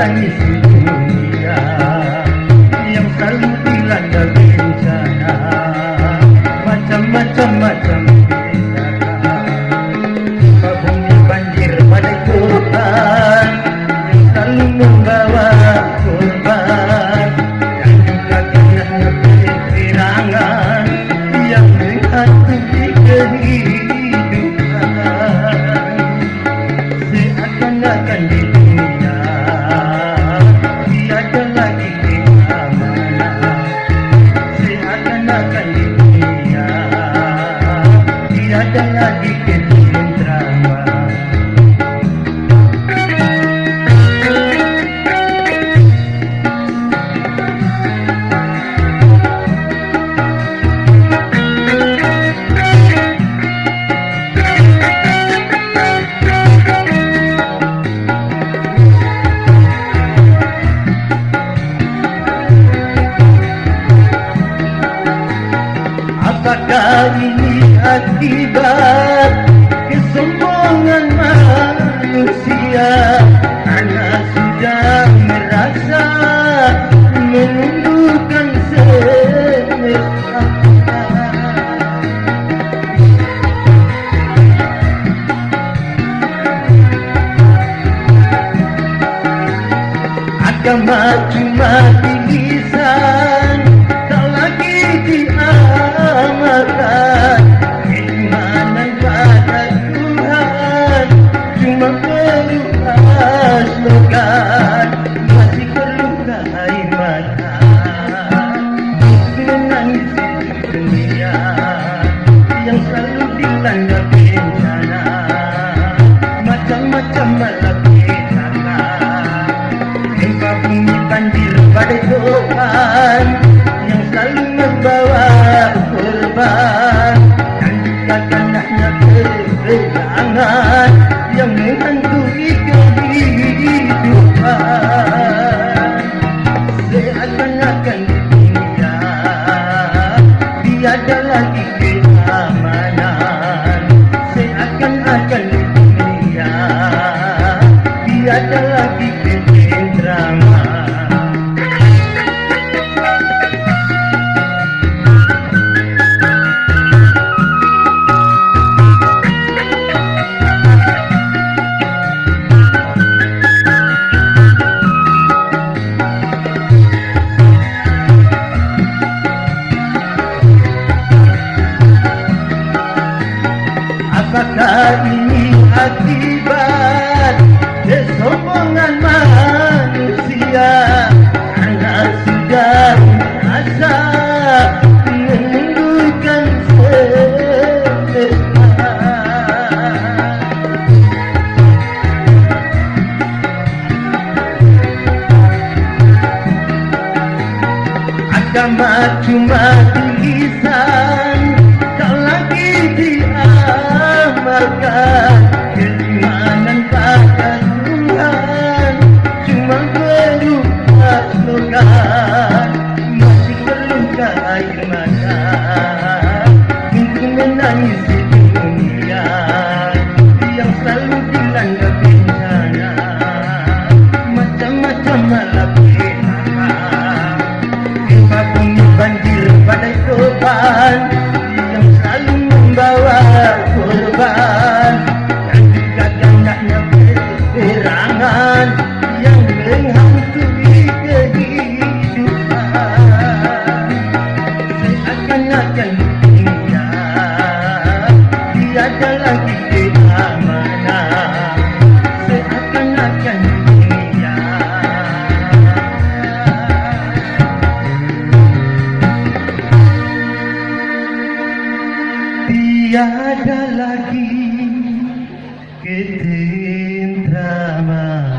menangis dunia yang selalu dilanda bencana, macam-macam petaka, bumi banjir badai Tuhan yang selalu membawa korban, dan juga kena kehilangan yang menghantui kehidupan. Seakan-akan di dunia tiada lagi keamanan, seakan-akan di dunia tiada lagi ketentraman. Apakah ini akibat kesombongan manusia karena sudah merasa menundukkan semesta? Agama cuma di lisan, tak lagi diamalkan. Keimanan pada Tuhan cuma perlu slogan, masih perlu air mata menangis dunia yang selalu dilanda bencana, macam-macam malapetaka, gempa bumi banjir badai Tuhan yang selalu membawa korban, dan juga ganasnya kehilangan yang menghantui kehidupan. Seakan-akan di dunia tiada lagi keamanan, seakan-akan di dunia tiada lagi ketentraman. Apakah ini akibat kesombongan manusia karena sudah merasa menundukkan semesta? Agama cuma di lisan, tak lagi diamalkan. Keimanan pada Tuhan cuma berupa slogan, masih perlukah air mata untuk menangis dunia yang selalu dilanda bencana, macam-macam malapetaka, gempa bumi banjir badai Tuhan yang selalu membawa korban, dan juga ganasnya peperangan yang menghantui kehidupan. Seakan-akan dunia tiada lagi keamanan, seakan-akan dunia tiada lagi ketentraman.